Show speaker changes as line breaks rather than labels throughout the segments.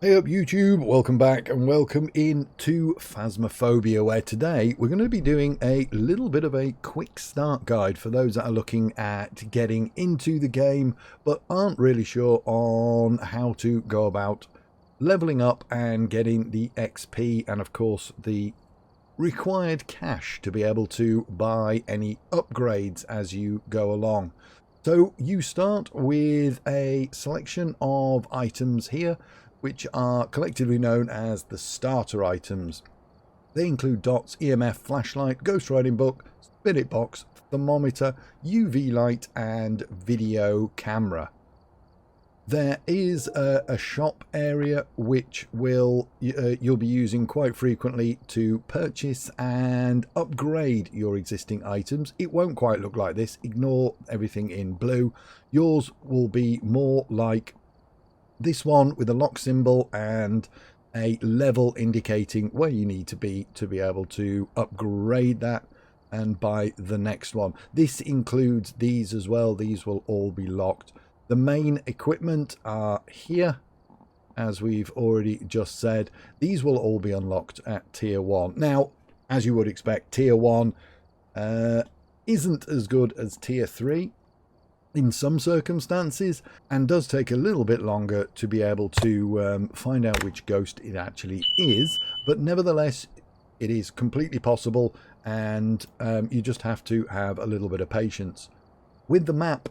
Hey up YouTube, welcome back and welcome in to Phasmophobia, where today we're going to be doing a little bit of a quick start guide for those that are looking at getting into the game but aren't really sure on how to go about leveling up and getting the XP and of course the required cash to be able to buy any upgrades as you go along. So you start with a selection of items here, which are collectively known as the starter items. They include dots, EMF, flashlight, ghost writing book, spirit box, thermometer, UV light, and video camera. There is a shop area which you'll be using quite frequently to purchase and upgrade your existing items. It won't quite look like this. Ignore everything in blue. Yours will be more like this one with a lock symbol and a level indicating where you need to be able to upgrade that and buy the next one. This includes these as well. These will all be locked. The main equipment are here, as we've already just said. These will all be unlocked at tier 1. Now, as you would expect, tier 1 isn't as good as tier 3 in some circumstances, and does take a little bit longer to be able to find out which ghost it actually is, but nevertheless it is completely possible, and you just have to have a little bit of patience. With the map,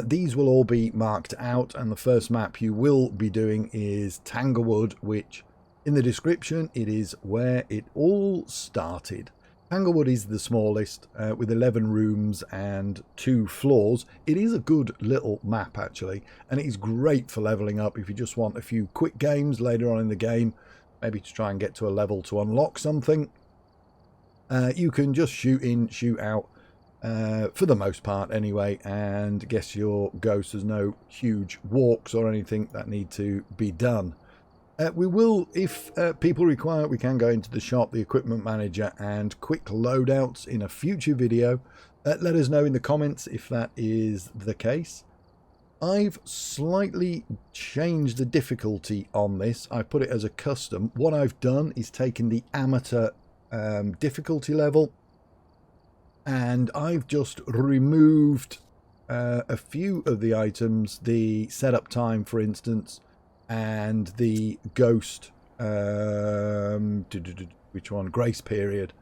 these will all be marked out, and the first map you will be doing is Tanglewood, which in the description it is where it all started. Tanglewood is the smallest, with 11 rooms and 2 floors. It is a good little map actually, and it is great for leveling up if you just want a few quick games later on in the game, maybe to try and get to a level to unlock something. You can just shoot in, shoot out, for the most part anyway, and guess your ghost. There's no huge walks or anything that need to be done. We will, if people require, we can go into the shop, the equipment manager, and quick loadouts in a future video. Let us know in the comments if that is the case. I've slightly changed the difficulty on this. I put it as a custom. What I've done is taken the amateur difficulty level, and I've just removed a few of the items, the setup time for instance, and the ghost which one, grace period.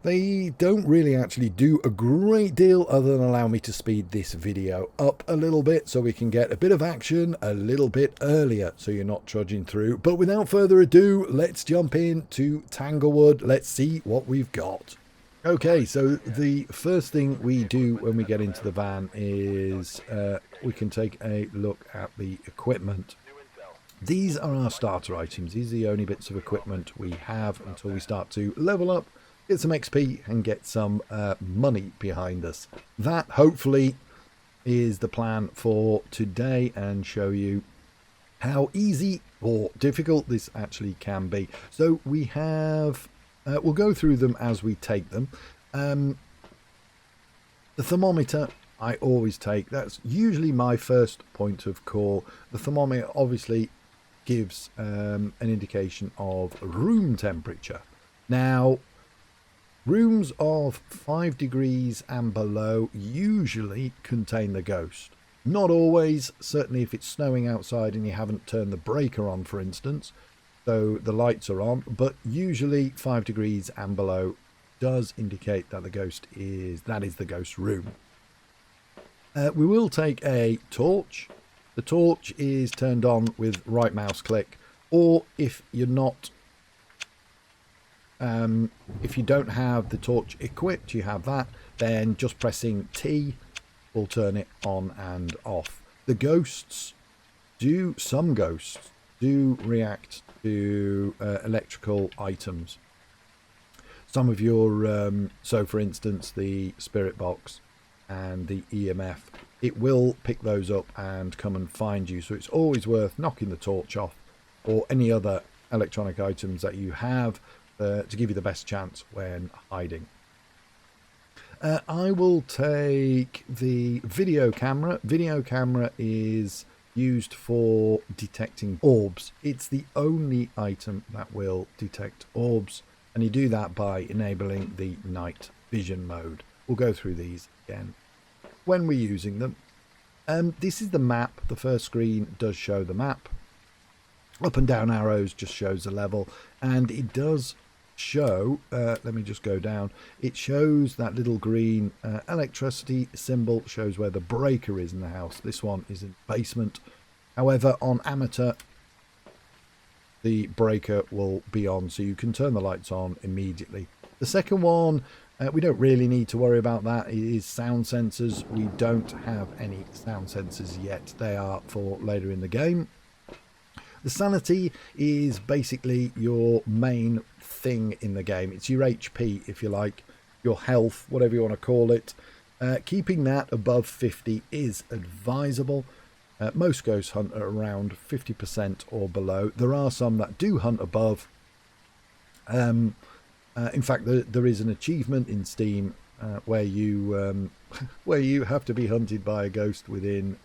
They don't really actually do a great deal other than allow me to speed this video up a little bit so we can get a bit of action a little bit earlier, so you're not trudging through. But without further ado, let's jump into Tanglewood. Let's see what we've got. Okay, so the first thing we do when we get into the van is we can take a look at the equipment. These are our starter items. These are the only bits of equipment we have until we start to level up, get some XP and get some money behind us. That hopefully is the plan for today, and show you how easy or difficult this actually can be. So we have, we'll go through them as we take them. The thermometer I always take. That's usually my first point of call. The thermometer obviously gives an indication of room temperature. Now, rooms of 5 degrees and below usually contain the ghost. Not always, certainly if it's snowing outside and you haven't turned the breaker on, for instance, so the lights are on, but usually 5 degrees and below does indicate that the ghost is, that is the ghost room. We will take a torch. The torch is turned on with right mouse click, or if you're not, if you don't have the torch equipped, you have that, then just pressing T will turn it on and off. The ghosts do, some ghosts do react to electrical items. Some of your, so for instance, the spirit box and the EMF, it will pick those up and come and find you. So it's always worth knocking the torch off, or any other electronic items that you have, to give you the best chance when hiding. I will take the video camera. Video camera is used for detecting orbs. It's the only item that will detect orbs, and you do that by enabling the night vision mode. We'll go through these again when we're using them. This is the map. The first screen does show the map. Up and down arrows just shows the level, and it does show, let me just go down, it shows that little green electricity symbol, shows where the breaker is in the house. This one is in the basement. However, on amateur the breaker will be on, so you can turn the lights on immediately. The second one, we don't really need to worry about that. It is sound sensors. We don't have any sound sensors yet. They are for later in the game. The sanity is basically your main thing in the game. It's your HP, if you like, your health, whatever you want to call it. Keeping that above 50 is advisable. Most ghosts hunt at around 50% or below. There are some that do hunt above. In fact, there is an achievement in Steam where you have to be hunted by a ghost within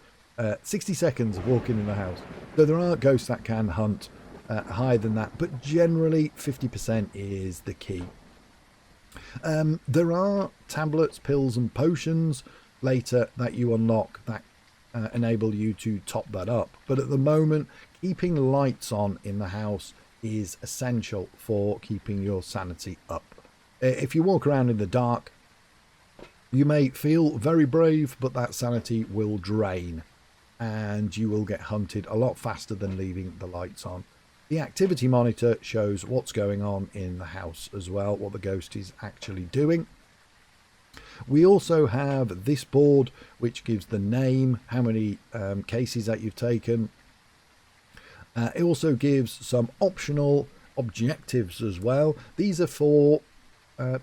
60 seconds of walking in the house. So there are ghosts that can hunt higher than that, but generally 50% is the key. There are tablets, pills and potions later that you unlock that enable you to top that up, but at the moment keeping lights on in the house is essential for keeping your sanity up. If you walk around in the dark, you may feel very brave, but that sanity will drain and you will get hunted a lot faster than leaving the lights on. The activity monitor shows what's going on in the house as well, what the ghost is actually doing. We also have this board which gives the name, how many cases that you've taken. It also gives some optional objectives as well. These are for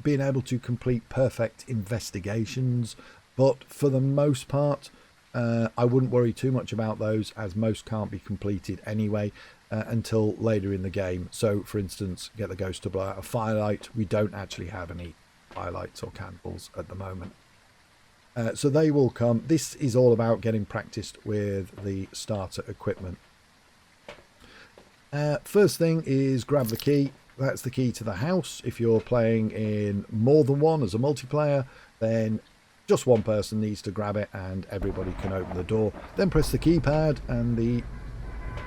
being able to complete perfect investigations, but for the most part I wouldn't worry too much about those, as most can't be completed anyway until later in the game. So for instance, get the ghost to blow out a firelight. We don't actually have any firelights or candles at the moment, so they will come. This is all about getting practiced with the starter equipment. First thing is grab the key. That's the key to the house. If you're playing in more than one as a multiplayer, then just one person needs to grab it and everybody can open the door. Then press the keypad and the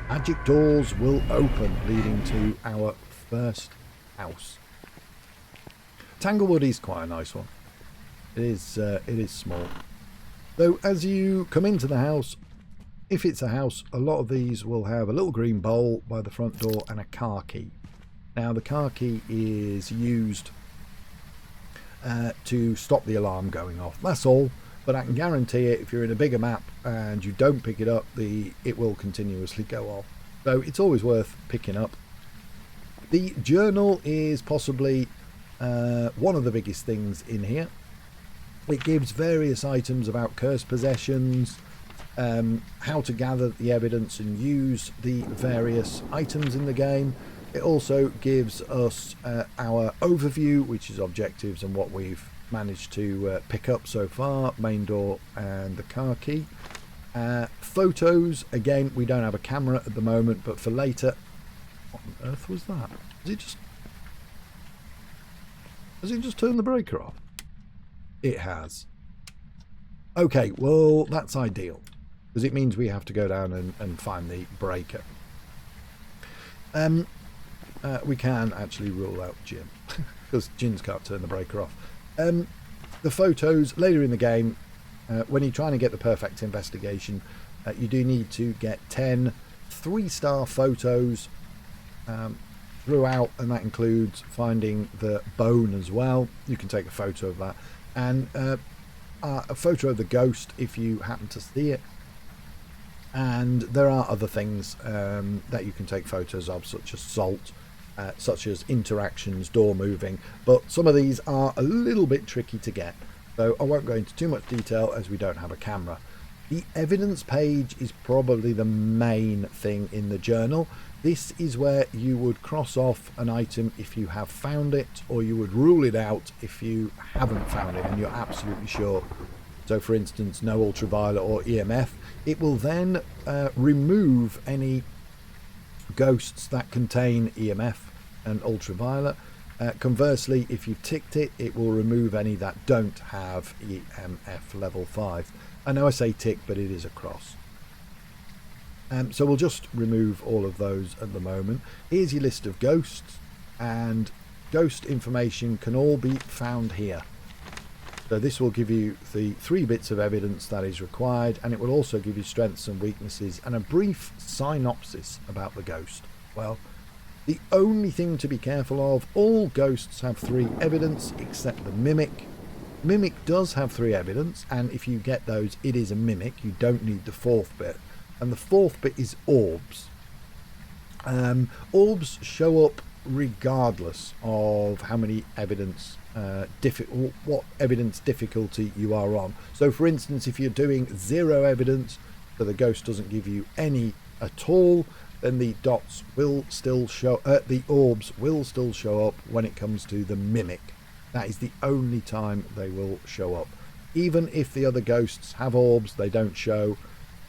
magic doors will open, leading to our first house. Tanglewood is quite a nice one. It is small. So as you come into the house, if it's a house, a lot of these will have a little green bowl by the front door and a car key. Now the car key is used to stop the alarm going off. That's all, but I can guarantee it, if you're in a bigger map and you don't pick it up, it will continuously go off. So it's always worth picking up. The journal is possibly one of the biggest things in here. It gives various items about cursed possessions, how to gather the evidence and use the various items in the game. It also gives us our overview, which is objectives and what we've managed to pick up so far, main door and the car key. Photos, again, we don't have a camera at the moment, but for later. What on earth was that? Has it just turned the breaker off? It has. Okay, well, that's ideal, because it means we have to go down and find the breaker. We can actually rule out Jim, because Jins can't turn the breaker off. The photos, later in the game, when you're trying to get the perfect investigation, you do need to get 10 3-star photos throughout, and that includes finding the bone as well. You can take a photo of that, and a photo of the ghost if you happen to see it. And there are other things that you can take photos of, such as salt, such as interactions, door moving, but some of these are a little bit tricky to get, so I won't go into too much detail as we don't have a camera. The evidence page is probably the main thing in the journal. This is where you would cross off an item if you have found it, or you would rule it out if you haven't found it and you're absolutely sure So for instance, no ultraviolet or EMF. It will then remove any ghosts that contain EMF and ultraviolet. Conversely, if you've ticked it, it will remove any that don't have EMF level 5. I know I say tick, but it is a cross. So we'll just remove all of those at the moment. Here's your list of ghosts, and ghost information can all be found here. So this will give you the 3 bits of evidence that is required, and it will also give you strengths and weaknesses and a brief synopsis about the ghost. Well, the only thing to be careful of, all ghosts have 3 evidence except the mimic. Mimic does have 3 evidence, and if you get those, it is a mimic. You don't need the 4th bit. And the 4th bit is orbs. Orbs show up regardless of how many evidence what evidence difficulty you are on. So for instance, if you're doing 0 evidence, so the ghost doesn't give you any at all, then the dots will still show, the orbs will still show up when it comes to the mimic. That is the only time they will show up. Even if the other ghosts have orbs, they don't show.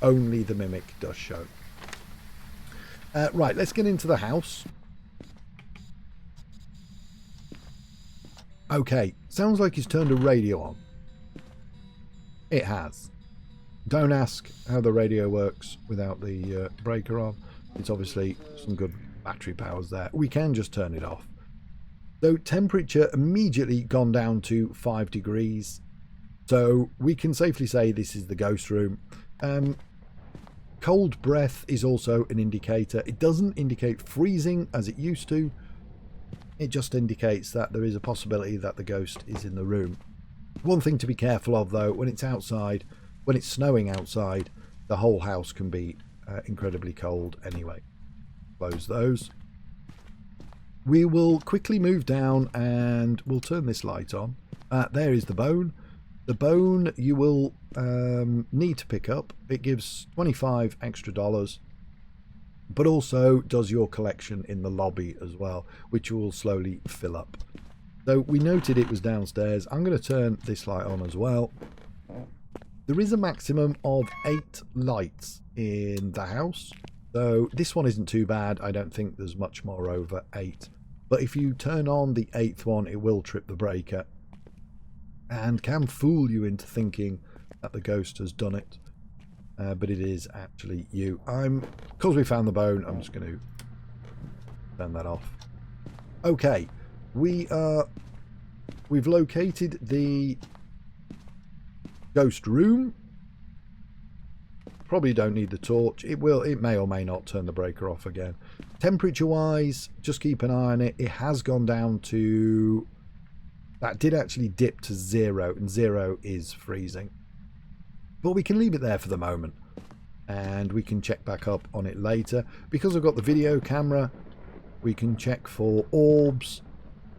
Only the mimic does show. Right, let's get into the house. Okay, sounds like he's turned a radio on. It has. Don't ask how the radio works without the breaker on. It's obviously some good battery powers there. We can just turn it off. So temperature immediately gone down to 5 degrees. So we can safely say this is the ghost room. Cold breath is also an indicator. It doesn't indicate freezing as it used to. It just indicates that there is a possibility that the ghost is in the room. One thing to be careful of though, when it's outside, when it's snowing outside, the whole house can be incredibly cold anyway. Close those. We will quickly move down and we'll turn this light on. There is the bone. The bone you will need to pick up. It gives $25 extra, but also does your collection in the lobby as well, which will slowly fill up. So we noted it was downstairs. I'm going to turn this light on as well. There is a maximum of 8 lights in the house, so this one isn't too bad. I don't think there's much more over 8, but if you turn on the 8th one, it will trip the breaker and can fool you into thinking that the ghost has done it. But it is actually you. Because we found the bone, I'm just going to turn that off. Okay, we've located the ghost room. Probably don't need the torch. It may or may not turn the breaker off again. Temperature wise, just keep an eye on it. It has gone down to, that did actually dip to 0, and 0 is freezing. But we can leave it there for the moment and we can check back up on it later. Because I've got the video camera, we can check for orbs.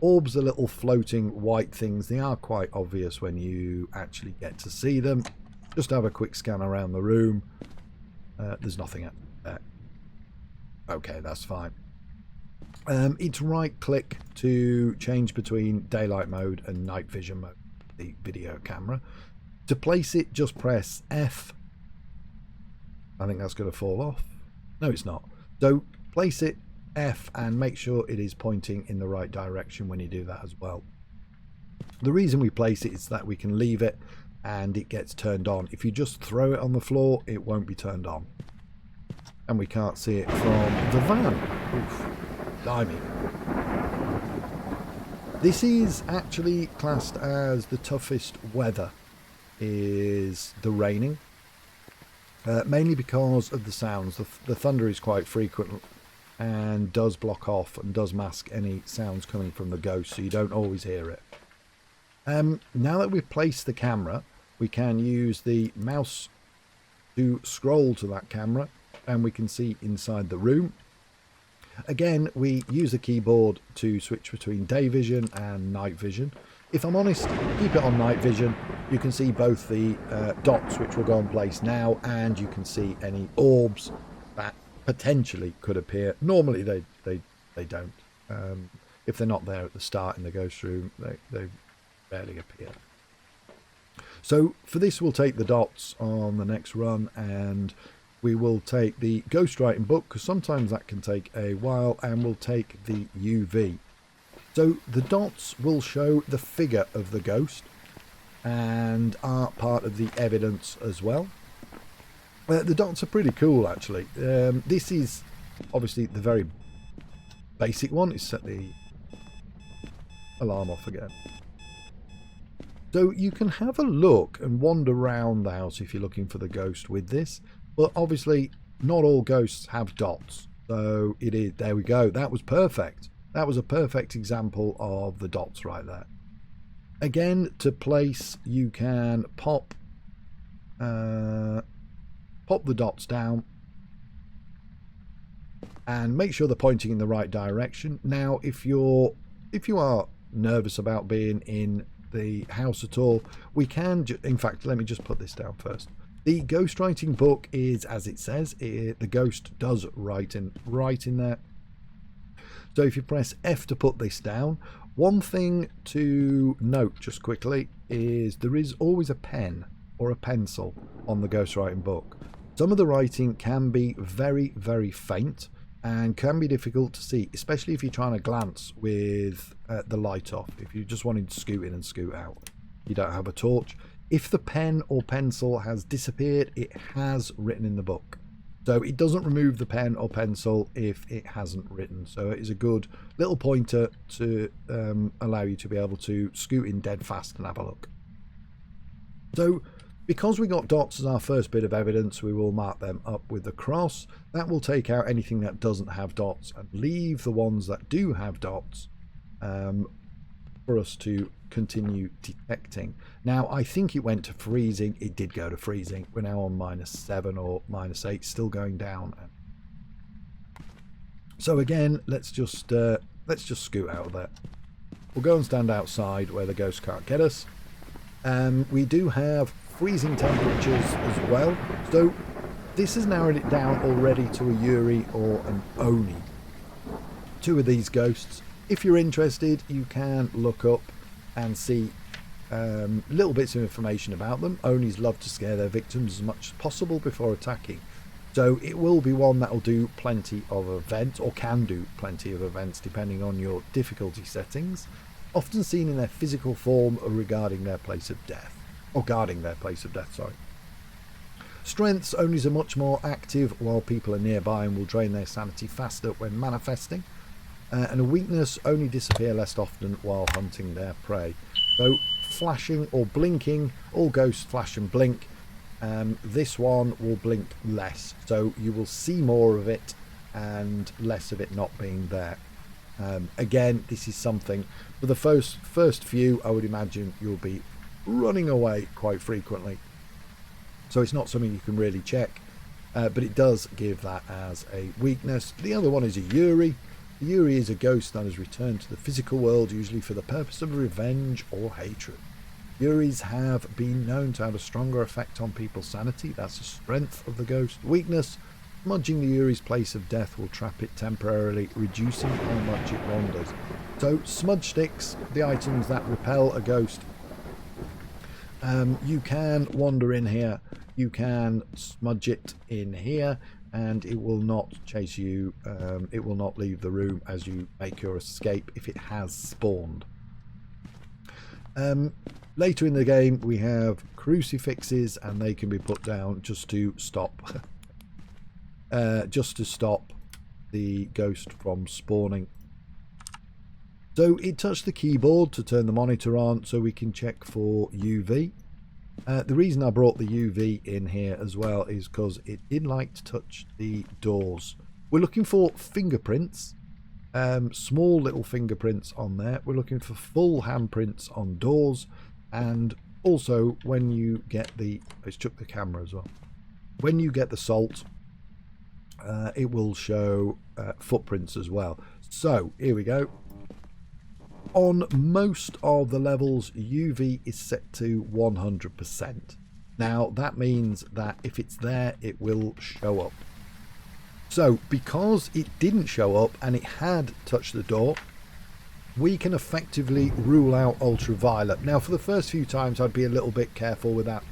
Orbs are little floating white things. They are quite obvious when you actually get to see them. Just have a quick scan around the room. There's nothing up there. Okay, that's fine. It's right click to change between daylight mode and night vision mode, the video camera. To place it, just press F. I think that's going to fall off. No, it's not. So place it, F, and make sure it is pointing in the right direction when you do that as well. The reason we place it is that we can leave it and it gets turned on. If you just throw it on the floor, it won't be turned on. And we can't see it from the van. Oof, blimey. This is actually classed as the toughest weather, is the raining. Mainly because of the sounds. The thunder is quite frequent and does block off and does mask any sounds coming from the ghost, so you don't always hear it. Now that we've placed the camera, we can use the mouse to scroll to that camera and we can see inside the room. Again, we use the keyboard to switch between day vision and night vision. If I'm honest, keep it on night vision. You can see both the dots which will go in place now, and you can see any orbs that potentially could appear. Normally they don't. If they're not there at the start in the ghost room, they rarely appear. So for this, we'll take the dots on the next run, and we will take the ghostwriting book, because sometimes that can take a while, and we'll take the UV. So the dots will show the figure of the ghost and are part of the evidence as well. The dots are pretty cool, actually. This is obviously the very basic one. Is set the alarm off again. So you can have a look and wander around the house if you're looking for the ghost with this. But obviously not all ghosts have dots. So it is, there we go. That was perfect. That was a perfect example of the dots right there. Again, to place, you can pop the dots down and make sure they're pointing in the right direction. Now, if you are nervous about being in the house at all, we can in fact, let me just put this down first. The ghostwriting book is as it says. The ghost does write in there. So if you press F to put this down, one thing to note just quickly is there is always a pen or a pencil on the ghostwriting book. Some of the writing can be very, very faint and can be difficult to see, especially if you're trying to glance with the light off. If you're just wanting to scoot in and scoot out, you don't have a torch. If the pen or pencil has disappeared, it has written in the book. So it doesn't remove the pen or pencil if it hasn't written. So it is a good little pointer to allow you to be able to scoot in dead fast and have a look. So because we got dots as our first bit of evidence, we will mark them up with the cross. That will take out anything that doesn't have dots and leave the ones that do have dots for us to continue detecting. Now, I think it went to freezing. It did go to freezing. We're now on -7 or -8, still going down. So again, let's just scoot out of there. We'll go and stand outside where the ghost can't get us. We do have freezing temperatures as well. So this has narrowed it down already to a Yuri or an Oni. Two of these ghosts. If you're interested, you can look up and see little bits of information about them. Onis love to scare their victims as much as possible before attacking. So it will be one that will do plenty of events, or can do plenty of events depending on your difficulty settings. Often seen in their physical form or regarding their place of death. Or guarding their place of death, sorry. Strengths, Onis are much more active while people are nearby and will drain their sanity faster when manifesting. And a weakness, only disappear less often while hunting their prey. So flashing or blinking, all ghosts flash and blink. This one will blink less, so you will see more of it and less of it not being there. Again, this is something for the first few, I would imagine you'll be running away quite frequently, so it's not something you can really check, but it does give that as a weakness. The other one is a Yuri. The Yuri is a ghost that has returned to the physical world, usually for the purpose of revenge or hatred. Yuris have been known to have a stronger effect on people's sanity. That's the strength of the ghost. Weakness, smudging the Yuri's place of death will trap it temporarily, reducing how much it wanders. So smudge sticks, the items that repel a ghost. You can wander in here, you can smudge it in here, and it will not chase you, it will not leave the room as you make your escape if it has spawned. Later in the game we have crucifixes, and they can be put down just to stop the ghost from spawning. So it touched the keyboard to turn the monitor on so we can check for UV. The reason I brought the UV in here as well is because it did like to touch the doors. We're looking for fingerprints, small little fingerprints on there. We're looking for full handprints on doors, and also when you get the, let's chuck the camera as well. When you get the salt, it will show footprints as well. So here we go. On most of the levels, UV is set to 100%. Now that means that if it's there, it will show up. So because it didn't show up and it had touched the door, we can effectively rule out ultraviolet. Now, for the first few times, I'd be a little bit careful with that.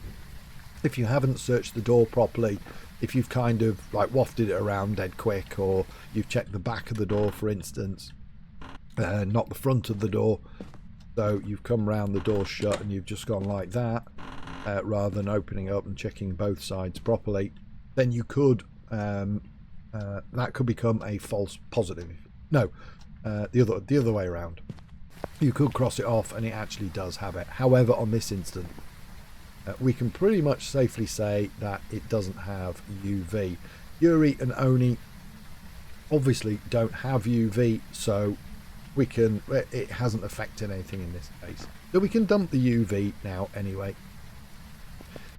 If you haven't searched the door properly, if you've kind of like wafted it around dead quick, or you've checked the back of the door, for instance, not the front of the door, so you've come round the door shut and you've just gone like that, rather than opening up and checking both sides properly, then you could that could become a false positive. No, the other way around. You could cross it off and it actually does have it. However, on this instant, we can pretty much safely say that it doesn't have UV. Yuri and Oni obviously don't have UV, so it hasn't affected anything in this case. So we can dump the UV now anyway.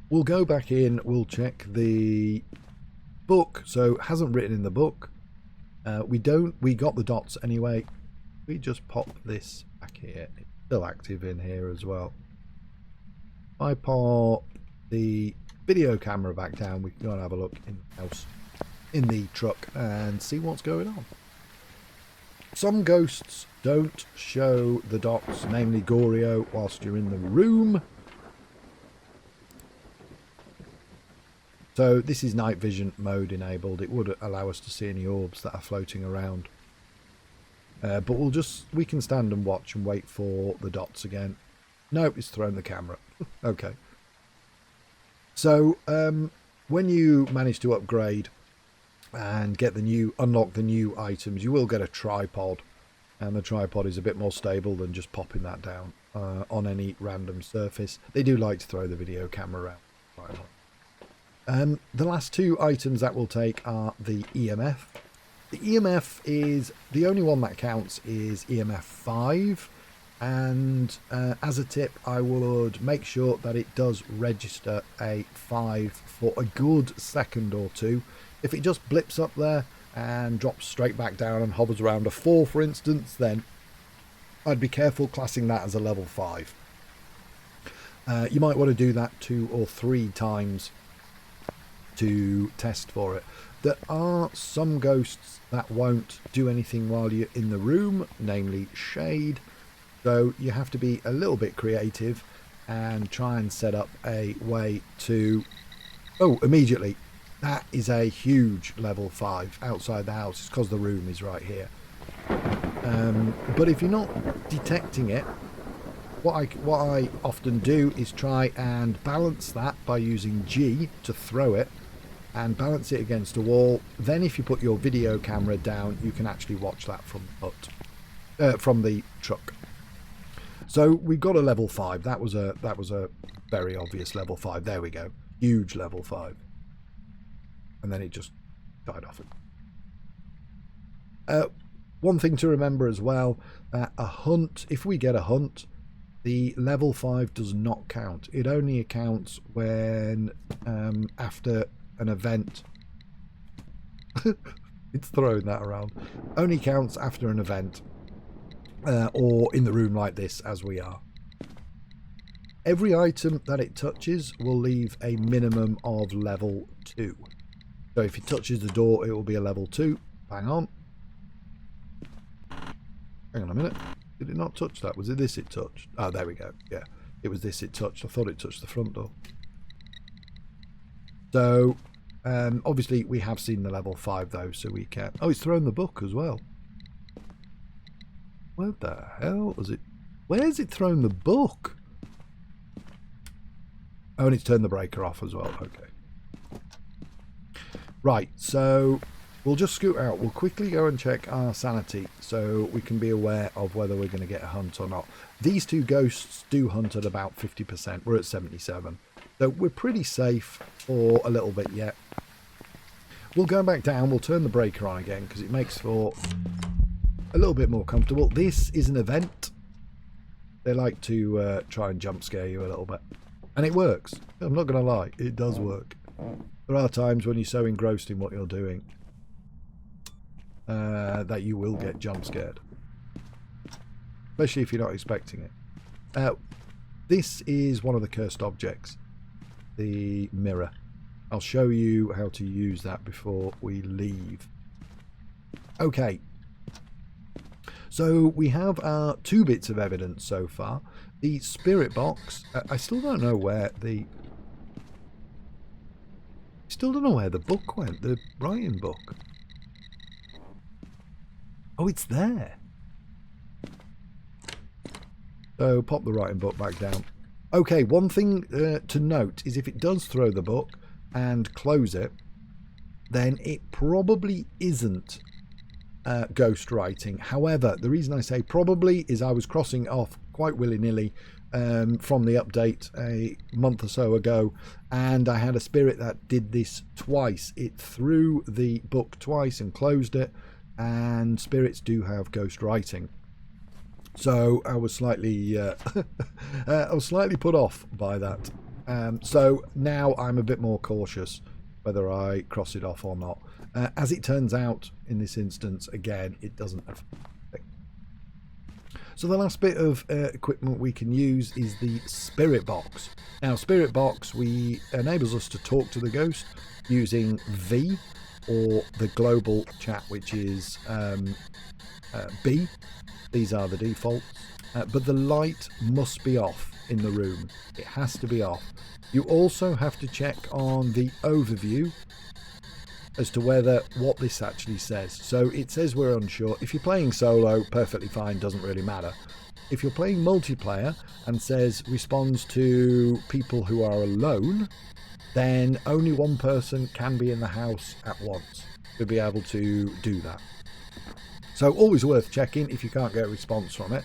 We'll go back in, we'll check the book. So it hasn't written in the book. We got the dots anyway. We just pop this back here. It's still active in here as well. If I pop the video camera back down, we can go and have a look in the house, in the truck, and see what's going on. Some ghosts don't show the dots, namely Goryo, whilst you're in the room. So this is night vision mode enabled. It would allow us to see any orbs that are floating around. But we can stand and watch and wait for the dots again. Nope, it's thrown the camera. Okay. So when you manage to upgrade and get unlock the new items, you will get a tripod, and the tripod is a bit more stable than just popping that down on any random surface. They do like to throw the video camera around quite a lot. The last two items that we'll take are the EMF. The EMF is the only one that counts is EMF 5, and as a tip, I would make sure that it does register a 5 for a good second or two. If it just blips up there and drops straight back down and hovers around a 4, for instance, then I'd be careful classing that as a level 5. You might want to do that 2 or 3 times to test for it. There are some ghosts that won't do anything while you're in the room, namely shade, so you have to be a little bit creative and try and set up a way to... Oh, immediately, that is a huge level 5 outside the house. It's because the room is right here. But if you're not detecting it, what I often do is try and balance that by using G to throw it, and balance it against a wall. Then if you put your video camera down, you can actually watch that from the truck. So we've got a level 5. That was a very obvious level 5. There we go. Huge level 5. And then it just died off it. One thing to remember as well, that a hunt, if we get a hunt, the level 5 does not count. It only accounts when after an event. It's throwing that around. Only counts after an event, or in the room like this, as we are. Every item that it touches will leave a minimum of level 2. So if it touches the door, it will be a level 2. Hang on. Hang on a minute. Did it not touch that? Was it this it touched? Oh, there we go. Yeah, it was this it touched. I thought it touched the front door. So, obviously we have seen the level 5 though, so we can... Oh, it's thrown the book as well. Where the hell was it? Where's it thrown the book? Oh, and it's turned the breaker off as well. Okay. Right, so we'll just scoot out. We'll quickly go and check our sanity so we can be aware of whether we're going to get a hunt or not. These two ghosts do hunt at about 50%. We're at 77. So we're pretty safe for a little bit yet. We'll go back down. We'll turn the breaker on again because it makes for a little bit more comfortable. This is an event. They like to try and jump scare you a little bit. And it works. I'm not going to lie. It does work. There are times when you're so engrossed in what you're doing that you will get jump scared. Especially if you're not expecting it. This is one of the cursed objects. The mirror. I'll show you how to use that before we leave. Okay. So we have our 2 bits of evidence so far. The spirit box, I still don't know where the... Still don't know where the book went, the writing book. Oh, it's there. So pop the writing book back down. Okay, one thing to note is if it does throw the book and close it, then it probably isn't ghost writing. However, the reason I say probably is I was crossing off quite willy-nilly from the update a month or so ago, and I had a spirit that did this twice. It threw the book twice and closed it, and spirits do have ghost writing. So I was slightly put off by that. So now I'm a bit more cautious whether I cross it off or not. As it turns out, in this instance, again, it doesn't affect. So the last bit of equipment we can use is the spirit box. Now, spirit box enables us to talk to the ghost using V, or the global chat, which is B. These are the defaults, but the light must be off in the room. It has to be off. You also have to check on the overview as to what this actually says. So it says we're unsure. If you're playing solo, perfectly fine, doesn't really matter. If you're playing multiplayer and says responds to people who are alone, then only one person can be in the house at once to be able to do that. So always worth checking if you can't get a response from it.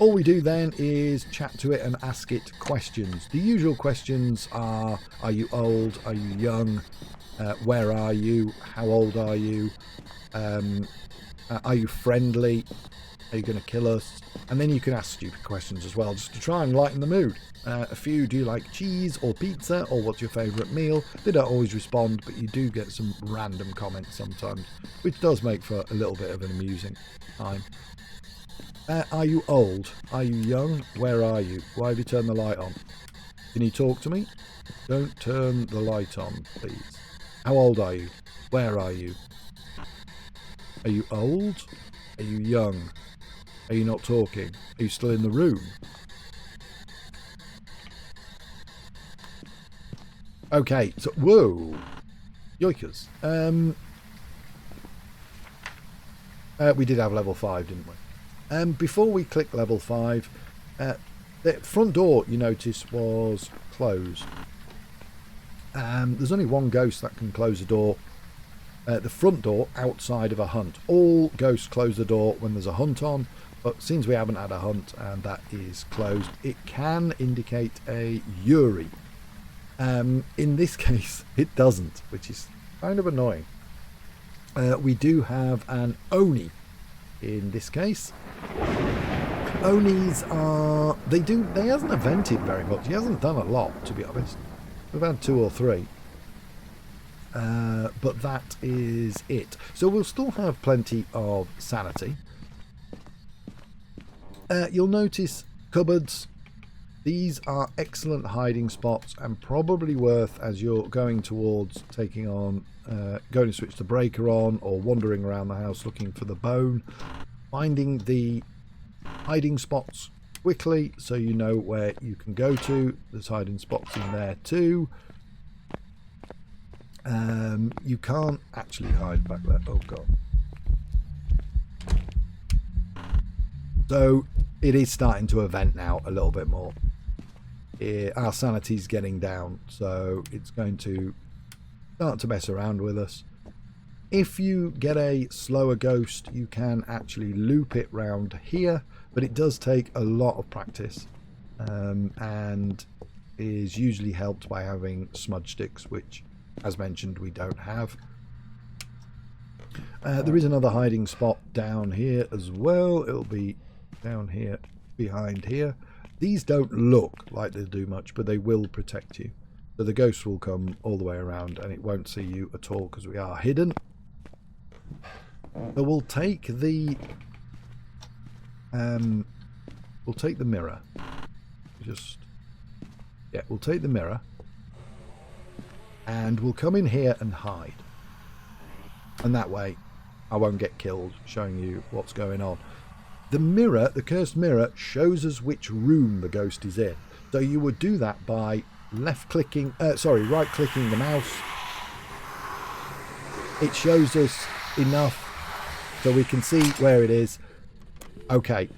All we do then is chat to it and ask it questions. The usual questions are you old? Are you young? Where are you? How old are you? Are you friendly? Are you going to kill us? And then you can ask stupid questions as well, just to try and lighten the mood. A few, do you like cheese or pizza, or what's your favourite meal? They don't always respond, but you do get some random comments sometimes, which does make for a little bit of an amusing time. Are you old? Are you young? Where are you? Why have you turned the light on? Can you talk to me? Don't turn the light on, please. How old are you? Where are you? Are you old? Are you young? Are you not talking? Are you still in the room? Okay, so whoa, yoikers. We did have level 5, didn't we? Before we click level 5, the front door, you notice, was closed. There's only one ghost that can close a door. The front door outside of a hunt. All ghosts close the door when there's a hunt on, but since we haven't had a hunt and that is closed, it can indicate a Yuri. In this case, it doesn't, which is kind of annoying. We do have an Oni in this case. Onis are... They hasn't evented very much. He hasn't done a lot, to be honest. We've had 2 or 3. But that is it. So we'll still have plenty of sanity. You'll notice cupboards. These are excellent hiding spots and probably worth, as you're going towards taking on, going to switch the breaker on or wandering around the house looking for the bone, finding the hiding spots quickly so you know where you can go to. There's hiding spots in there too. You can't actually hide back there. Oh god. So it is starting to event now a little bit more. Our sanity's getting down, so it's going to start to mess around with us. If you get a slower ghost, you can actually loop it round here, but it does take a lot of practice, and is usually helped by having smudge sticks, which, as mentioned, we don't have. There is another hiding spot down here as well. It'll be down here behind here. These don't look like they do much, but they will protect you. So the ghost will come all the way around and it won't see you at all because we are hidden. So we'll take the mirror. We'll take the mirror and we'll come in here and hide. And that way I won't get killed showing you what's going on. The mirror, the cursed mirror, shows us which room the ghost is in. So you would do that by right-clicking the mouse. It shows us enough so we can see where it is. Okay,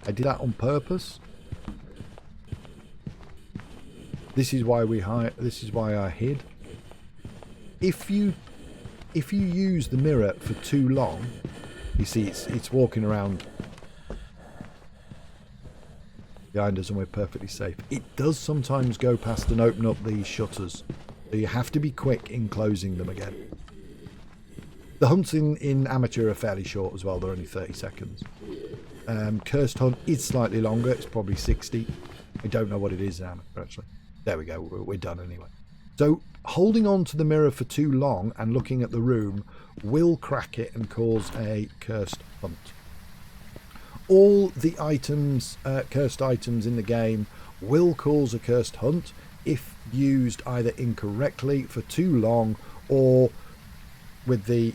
I did that on purpose. This is why I hid. If you use the mirror for too long, you see it's walking around behind us and we're perfectly safe. It does sometimes go past and open up these shutters, so you have to be quick in closing them again. The hunts in amateur are fairly short as well, they're only 30 seconds. Cursed hunt is slightly longer, it's probably 60. I don't know what it is in amateur actually. There we go, we're done anyway. So holding on to the mirror for too long and looking at the room will crack it and cause a cursed hunt. All the items, cursed items in the game will cause a cursed hunt if used either incorrectly for too long or with the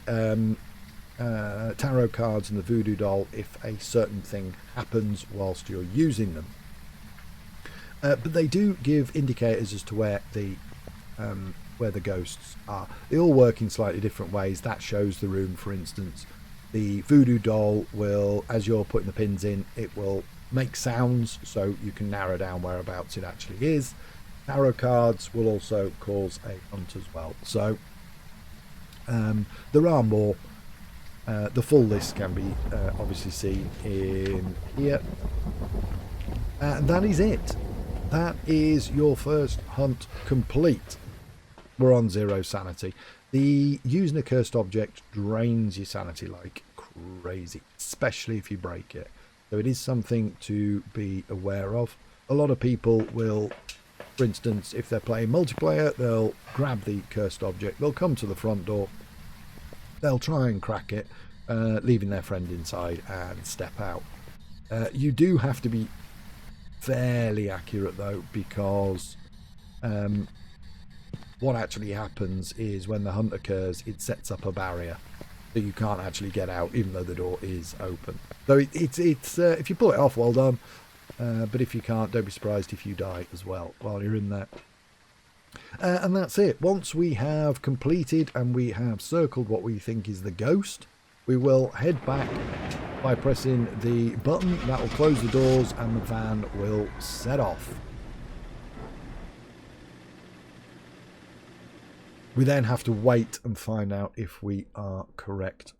tarot cards and the voodoo doll if a certain thing happens whilst you're using them. But they do give indicators as to where the ghosts are. They all work in slightly different ways. That shows the room, for instance. The voodoo doll will, as you're putting the pins in, it will make sounds so you can narrow down whereabouts it actually is. Tarot cards will also cause a hunt as well. So there are more. The full list can be obviously seen in here. And that is it. That is your first hunt complete. We're on 0 sanity. The using a cursed object drains your sanity like crazy, especially if you break it. So it is something to be aware of. A lot of people will, for instance, if they're playing multiplayer, they'll grab the cursed object, they'll come to the front door, they'll try and crack it, leaving their friend inside and step out. You do have to be fairly accurate though, because what actually happens is when the hunt occurs, it sets up a barrier that you can't actually get out even though the door is open. So it's if you pull it off, well done, but if you can't, don't be surprised if you die as well while you're in there. And that's it. Once we have completed and we have circled what we think is the ghost, we will head back by pressing the button that will close the doors and the van will set off. We then have to wait and find out if we are correct.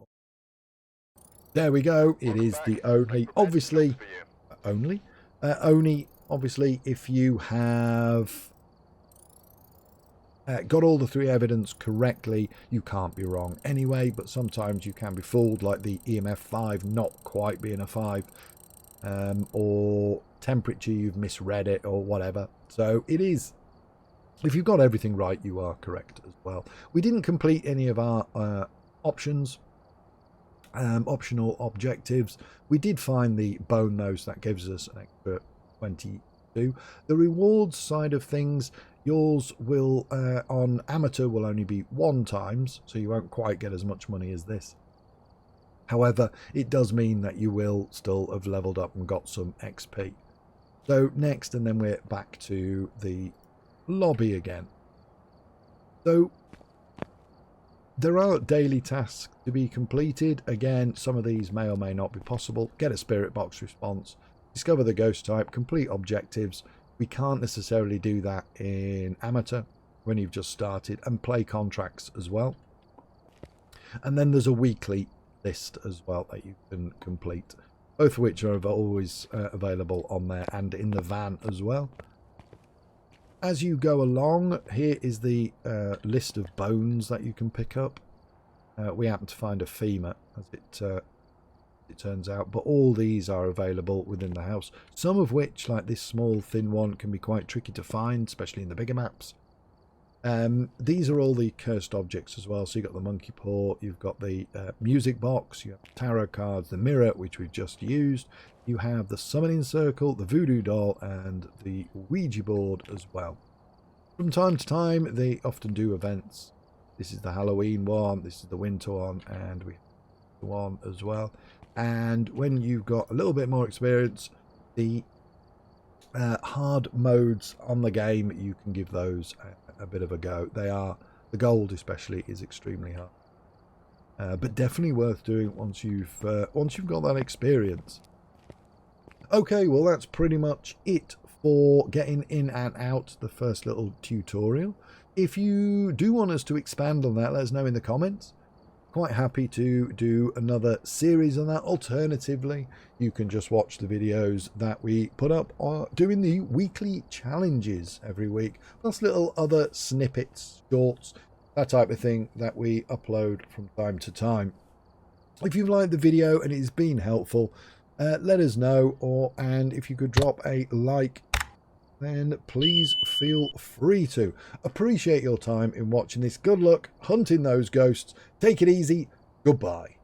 There we go. It is the Oni. Obviously, Oni, obviously, if you have got all the 3 evidence correctly, you can't be wrong anyway, but sometimes you can be fooled, like the EMF 5 not quite being a 5, or temperature, you've misread it or whatever. So it is, if you've got everything right, you are correct as well. We didn't complete any of our options, optional objectives. We did find the bone though, so that gives us an extra 22. The rewards side of things, yours will on amateur will only be 1 times, so you won't quite get as much money as this. However, it does mean that you will still have leveled up and got some XP. So next, and then we're back to the lobby again. So there are daily tasks to be completed. Again, some of these may or may not be possible. Get a spirit box response, discover the ghost type, complete objectives. We can't necessarily do that in amateur when you've just started, and play contracts as well. And then there's a weekly list as well that you can complete, both of which are always available on there and in the van as well. As you go along, here is the list of bones that you can pick up. We happen to find a femur, as it turns out, but all these are available within the house, some of which, like this small thin one, can be quite tricky to find, especially in the bigger maps. These are all the cursed objects as well. So you've got the monkey paw, you've got the music box, you have tarot cards, the mirror, which we've just used, you have the summoning circle, the voodoo doll, and the Ouija board as well. From time to time, they often do events. This is the Halloween one, this is the winter one, and we one as well. And when you've got a little bit more experience, the hard modes on the game, you can give those a bit of a go. The gold especially is extremely hard, but definitely worth doing once you've got that experience. Okay, well that's pretty much it for getting in and out the first little tutorial. If you do want us to expand on that, let us know in the comments. Quite happy to do another series on that. Alternatively, you can just watch the videos that we put up doing the weekly challenges every week, plus little other snippets, shorts, that type of thing that we upload from time to time. If you've liked the video and it's been helpful, let us know, and if you could drop a like, then please feel free to. Appreciate your time in watching this. Good luck hunting those ghosts. Take it easy. Goodbye.